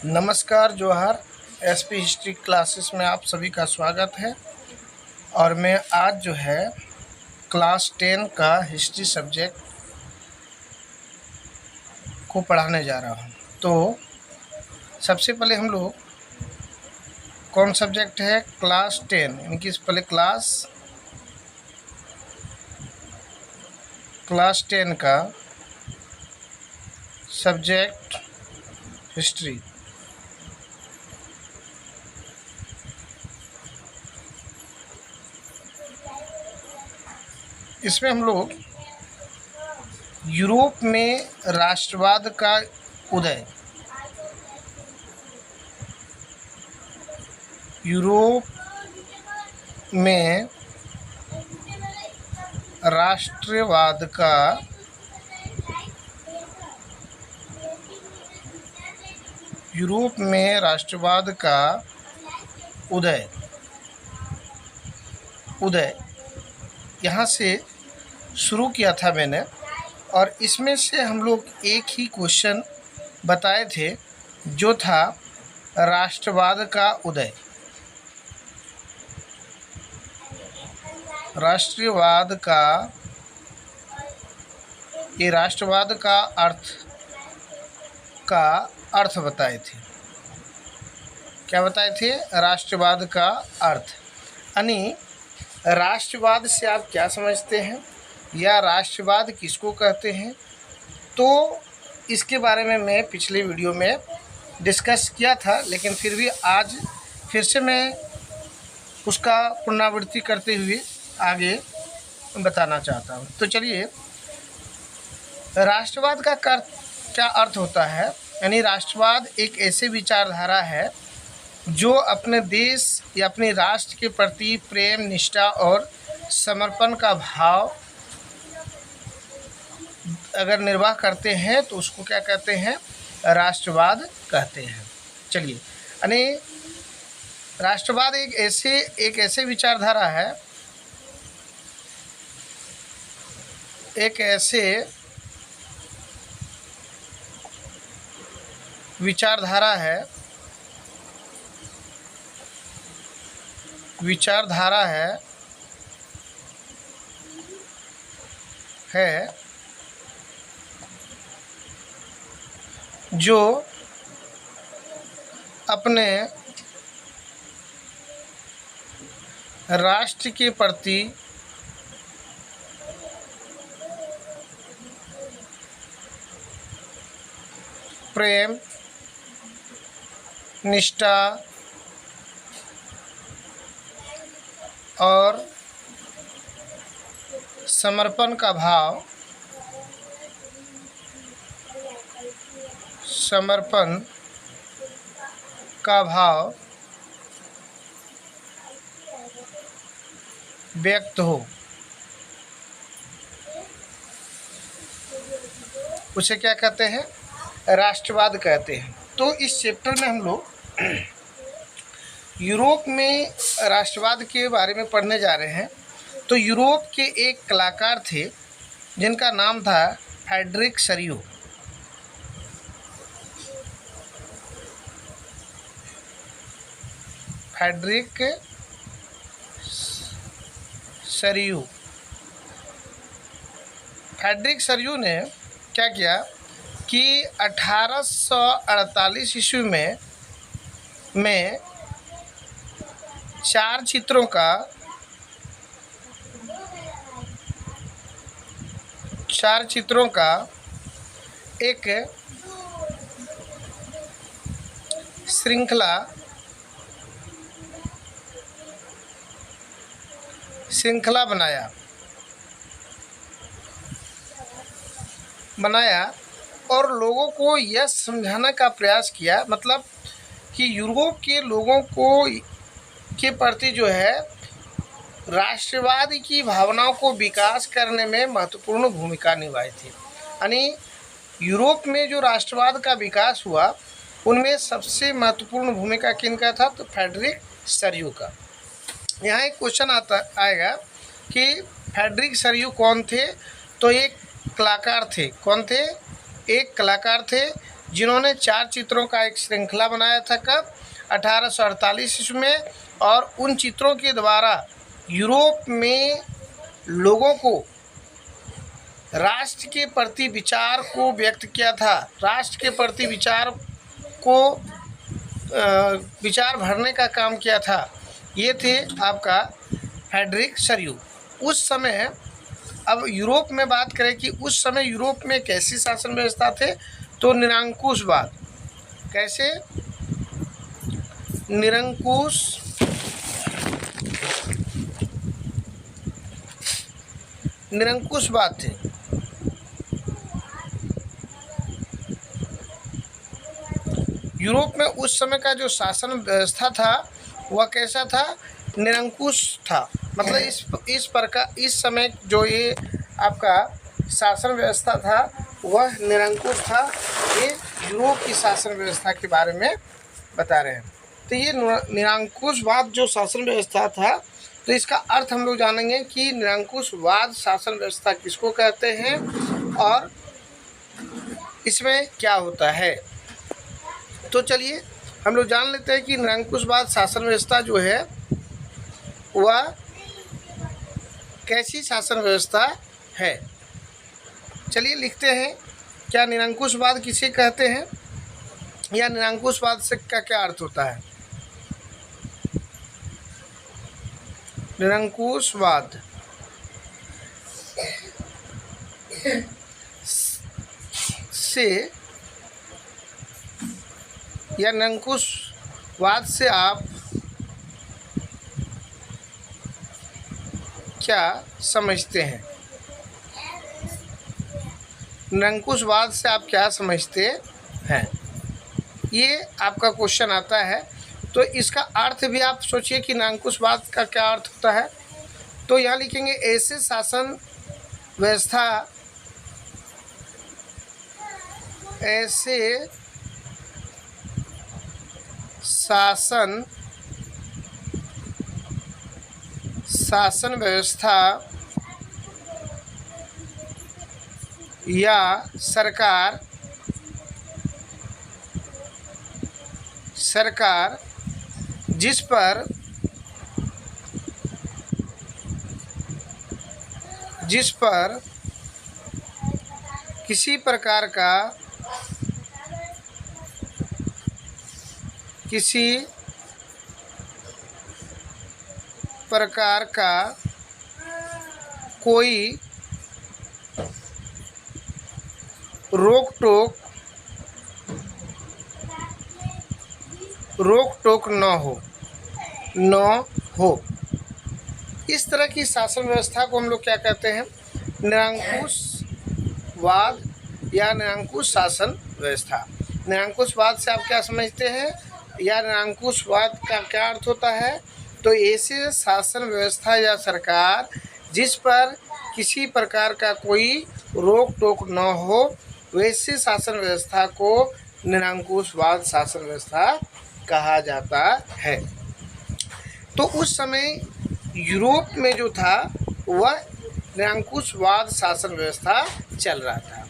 नमस्कार जोहार। SP history classes में आप सभी का स्वागत है। और मैं आज जो है क्लास 10 का हिस्ट्री सब्जेक्ट को पढ़ाने जा रहा हूँ। तो सबसे पहले हम लोग कौन सब्जेक्ट है, क्लास 10, इनकी पहले क्लास 10 का सब्जेक्ट हिस्ट्री। इसमें हम लोग यूरोप में राष्ट्रवाद का उदय, यूरोप में राष्ट्रवाद का उदय यहाँ से शुरू किया था मैंने। और इसमें से हम लोग एक ही क्वेश्चन बताए थे जो था राष्ट्रवाद का उदय। राष्ट्रवाद का अर्थ बताए थे। क्या बताए थे? राष्ट्रवाद का अर्थ। यानी राष्ट्रवाद से आप क्या समझते हैं या राष्ट्रवाद किसको कहते हैं, तो इसके बारे में मैं पिछले वीडियो में डिस्कस किया था, लेकिन फिर भी आज फिर से मैं उसका पुनरावृत्ति करते हुए आगे बताना चाहता हूँ। तो चलिए, राष्ट्रवाद का क्या अर्थ होता है। यानी राष्ट्रवाद एक ऐसे विचारधारा है जो अपने देश या अपने राष्ट्र के प्रति प्रेम, निष्ठा और समर्पण का भाव अगर निर्वाह करते हैं तो उसको क्या कहते हैं? राष्ट्रवाद कहते हैं। चलिए, यानी राष्ट्रवाद एक ऐसे विचारधारा है जो अपने राष्ट्र के प्रति प्रेम, निष्ठा और समर्पण का भाव व्यक्त हो, उसे क्या कहते हैं? राष्ट्रवाद कहते हैं। तो इस चैप्टर में हम लोग यूरोप में राष्ट्रवाद के बारे में पढ़ने जा रहे हैं। तो यूरोप के एक कलाकार थे जिनका नाम था फ्रेडरिक सरियो। फ्रेडरिक सरियो ने क्या किया कि 1848 ईस्वी में चार चित्रों का एक श्रृंखला बनाया और लोगों को यह समझाने का प्रयास किया, मतलब कि यूरोप के लोगों के प्रति जो है राष्ट्रवाद की भावनाओं को विकास करने में महत्वपूर्ण भूमिका निभाई थी। यानी यूरोप में जो राष्ट्रवाद का विकास हुआ उनमें सबसे महत्वपूर्ण भूमिका किनका था? तो फ्रेडरिक सरियो का। यहाँ एक क्वेश्चन आएगा कि फ्रेडरिक सरियो कौन थे? तो एक कलाकार थे। कौन थे? एक कलाकार थे जिन्होंने 4 चित्रों का एक श्रृंखला बनाया था। कब? 1848 ईस्वी में। और उन चित्रों के द्वारा यूरोप में लोगों को राष्ट्र के प्रति विचार को व्यक्त किया था। राष्ट्र के प्रति विचार को विचार भरने का काम किया था। ये थे आपका फ्रेडरिक सरियू। उस समय, अब यूरोप में बात करें कि उस समय यूरोप में कैसी शासन व्यवस्था थे, तो निरंकुशवाद। कैसे? निरंकुशवाद थे। यूरोप में उस समय का जो शासन व्यवस्था था वह कैसा था? निरंकुश था। मतलब इस समय जो ये आपका शासन व्यवस्था था वह निरंकुश था। ये यूरोप की शासन व्यवस्था के बारे में बता रहे हैं। तो ये निरंकुशवाद जो शासन व्यवस्था था, तो इसका अर्थ हम लोग जानेंगे कि निरंकुशवाद शासन व्यवस्था किसको कहते हैं और इसमें क्या होता है। तो चलिए हम लोग जान लेते हैं कि निरंकुशवाद शासन व्यवस्था जो है वह कैसी शासन व्यवस्था है। चलिए लिखते हैं, क्या निरंकुशवाद किसे कहते हैं या निरंकुशवाद से क्या अर्थ होता है। निरंकुशवाद से या निरंकुशवाद से आप क्या समझते हैं? निरंकुशवाद से आप क्या समझते हैं, ये आपका क्वेश्चन आता है। तो इसका अर्थ भी आप सोचिए कि निरंकुशवाद का क्या अर्थ होता है। तो यहाँ लिखेंगे ऐसे शासन व्यवस्था, ऐसे शासन व्यवस्था या सरकार जिस पर किसी प्रकार का कोई रोक टोक न हो। इस तरह की शासन व्यवस्था को हम लोग क्या कहते हैं? निरंकुशवाद या निरंकुश शासन व्यवस्था। निरंकुशवाद से आप क्या समझते हैं या निरंकुशवाद का क्या अर्थ होता है? तो ऐसे शासन व्यवस्था या सरकार जिस पर किसी प्रकार का कोई रोक टोक न हो, वैसे शासन व्यवस्था को निरंकुशवाद शासन व्यवस्था कहा जाता है। तो उस समय यूरोप में जो था वह निरंकुशवाद शासन व्यवस्था चल रहा था।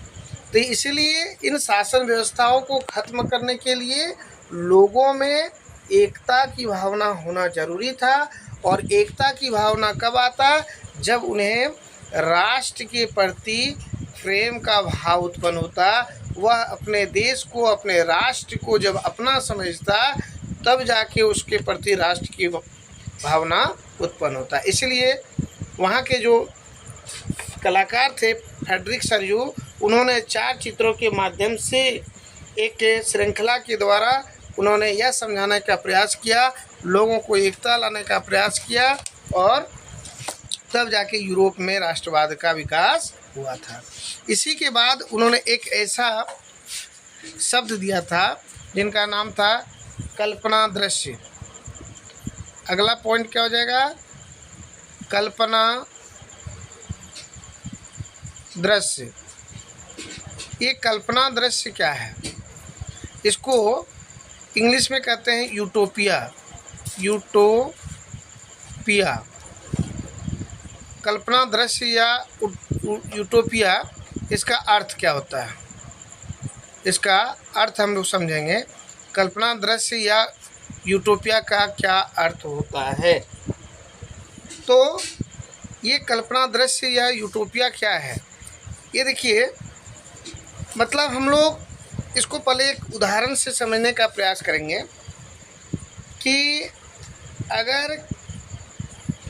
तो इसलिए इन शासन व्यवस्थाओं को खत्म करने के लिए लोगों में एकता की भावना होना जरूरी था। और एकता की भावना कब आता? जब उन्हें राष्ट्र के प्रति प्रेम का भाव उत्पन्न होता। वह अपने देश को, अपने राष्ट्र को जब अपना समझता, तब जाके उसके प्रति राष्ट्र की भावना उत्पन्न होता। इसलिए वहाँ के जो कलाकार थे फ्रेडरिक सरियू, उन्होंने 4 चित्रों के माध्यम से एक श्रृंखला के द्वारा उन्होंने यह समझाने का प्रयास किया, लोगों को एकता लाने का प्रयास किया, और तब जाके यूरोप में राष्ट्रवाद का विकास हुआ था। इसी के बाद उन्होंने एक ऐसा शब्द दिया था जिनका नाम था कल्पना दृश्य। अगला पॉइंट क्या हो जाएगा? कल्पना दृश्य। ये कल्पना दृश्य क्या है? इसको इंग्लिश में कहते हैं यूटोपिया। कल्पना दृश्य या यूटोपिया, इसका अर्थ क्या होता है? इसका अर्थ हम लोग समझेंगे। कल्पना दृश्य या यूटोपिया का क्या अर्थ होता है। तो ये कल्पना दृश्य या यूटोपिया क्या है, ये देखिए, मतलब हम लोग इसको पहले एक उदाहरण से समझने का प्रयास करेंगे कि अगर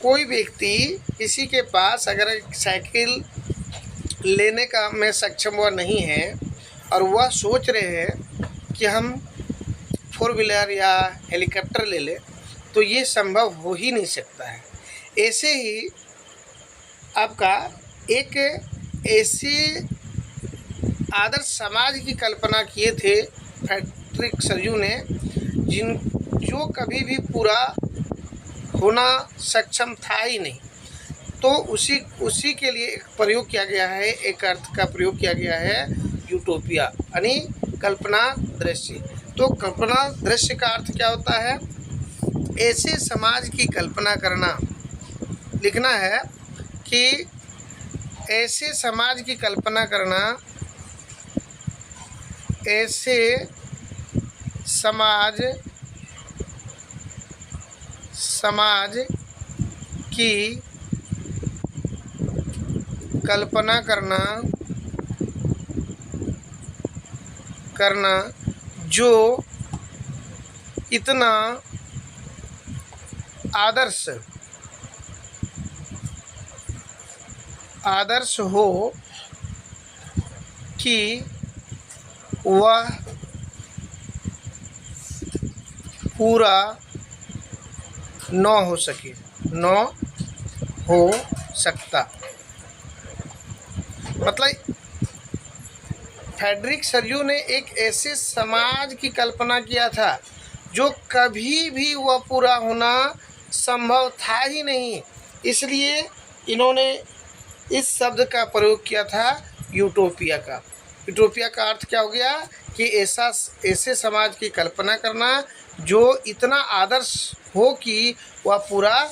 कोई व्यक्ति, किसी के पास अगर साइकिल लेने का में सक्षम वह नहीं है और वह सोच रहे हैं कि हम 4 व्हीलर या हेलीकॉप्टर ले लें, तो ये संभव हो ही नहीं सकता है। ऐसे ही आपका एक ऐसे आदर्श समाज की कल्पना किए थे फ्रेडरिक सरयू ने, जो कभी भी पूरा होना सक्षम था ही नहीं। तो उसी के लिए एक प्रयोग किया गया है, एक अर्थ का प्रयोग किया गया है यूटोपिया, यानी कल्पना दृश्य। तो कल्पना दृश्य का अर्थ क्या होता है, ऐसे समाज की कल्पना करना। लिखना है कि ऐसे समाज की कल्पना करना, ऐसे समाज की कल्पना करना जो इतना आदर्श हो कि वह पूरा न हो सकता। मतलब फ्रेडरिक सरयू ने एक ऐसे समाज की कल्पना किया था जो कभी भी वह पूरा होना संभव था ही नहीं, इसलिए इन्होंने इस शब्द का प्रयोग किया था यूटोपिया का। यूटोपिया का अर्थ क्या हो गया कि ऐसे समाज की कल्पना करना जो इतना आदर्श हो कि वह पूरा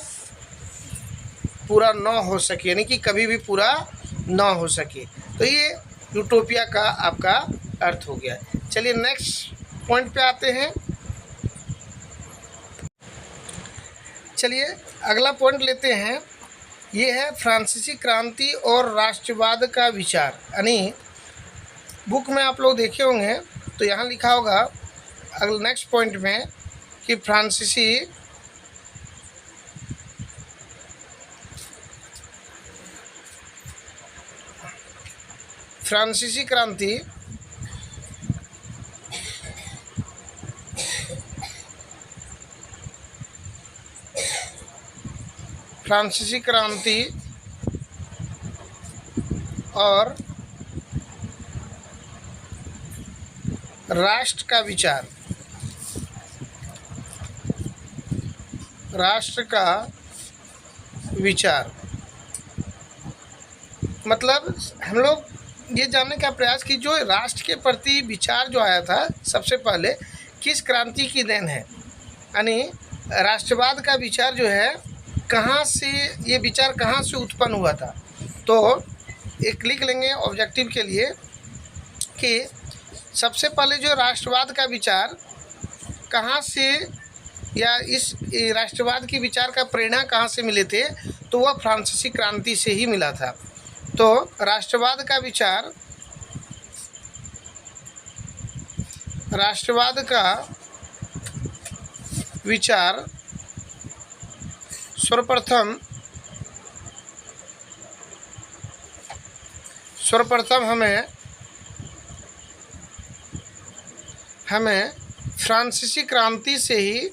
न हो सके, यानी कि कभी भी पूरा न हो सके। तो ये यूटोपिया का आपका अर्थ हो गया। चलिए नेक्स्ट पॉइंट पे आते हैं। चलिए अगला पॉइंट लेते हैं, ये है फ्रांसीसी क्रांति और राष्ट्रवाद का विचार। यानी बुक में आप लोग देखे होंगे तो यहाँ लिखा होगा अगले नेक्स्ट पॉइंट में कि फ्रांसीसी क्रांति और राष्ट्र का विचार, मतलब हम लोग ये जानने का प्रयास कि जो राष्ट्र के प्रति विचार जो आया था सबसे पहले किस क्रांति की देन है, यानी राष्ट्रवाद का विचार जो है कहाँ से, ये विचार कहाँ से उत्पन्न हुआ था। तो एक लिख लेंगे ऑब्जेक्टिव के लिए कि सबसे पहले जो राष्ट्रवाद का विचार कहाँ से, या इस राष्ट्रवाद की विचार का प्रेरणा कहाँ से मिले थे, तो वह फ्रांसीसी क्रांति से ही मिला था। तो राष्ट्रवाद का विचार सर्वप्रथम हमें फ्रांसीसी क्रांति से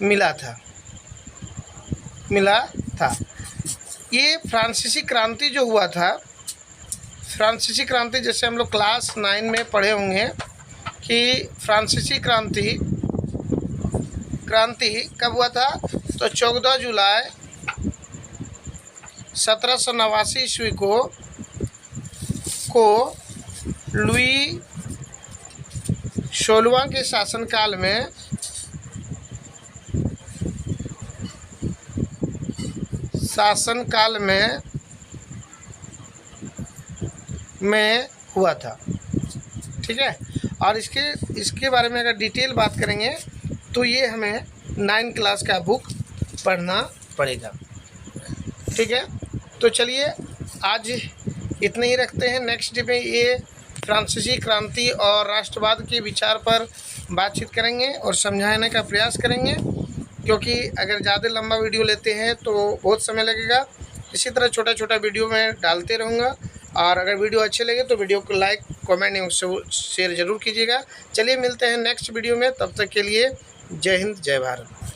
मिला था। ये फ्रांसीसी क्रांति जो हुआ था, फ्रांसीसी क्रांति जैसे हम लोग क्लास 9 में पढ़े होंगे कि फ्रांसीसी क्रांति कब हुआ था, तो 14 जुलाई 1789 ईस्वी को लुई 16वां के शासनकाल में शासनकाल में हुआ था। ठीक है, और इसके बारे में अगर डिटेल बात करेंगे तो ये हमें 9 क्लास का बुक पढ़ना पड़ेगा। ठीक है, तो चलिए आज इतने ही रखते हैं। नेक्स्ट डे में ये फ्रांसीसी क्रांति और राष्ट्रवाद के विचार पर बातचीत करेंगे और समझाने का प्रयास करेंगे, क्योंकि अगर ज़्यादा लंबा वीडियो लेते हैं तो बहुत समय लगेगा। इसी तरह छोटा छोटा वीडियो मैं डालते रहूँगा, और अगर वीडियो अच्छे लगे तो वीडियो को लाइक, कमेंट एवं शेयर ज़रूर कीजिएगा। चलिए मिलते हैं नेक्स्ट वीडियो में, तब तक के लिए जय हिंद, जय भारत।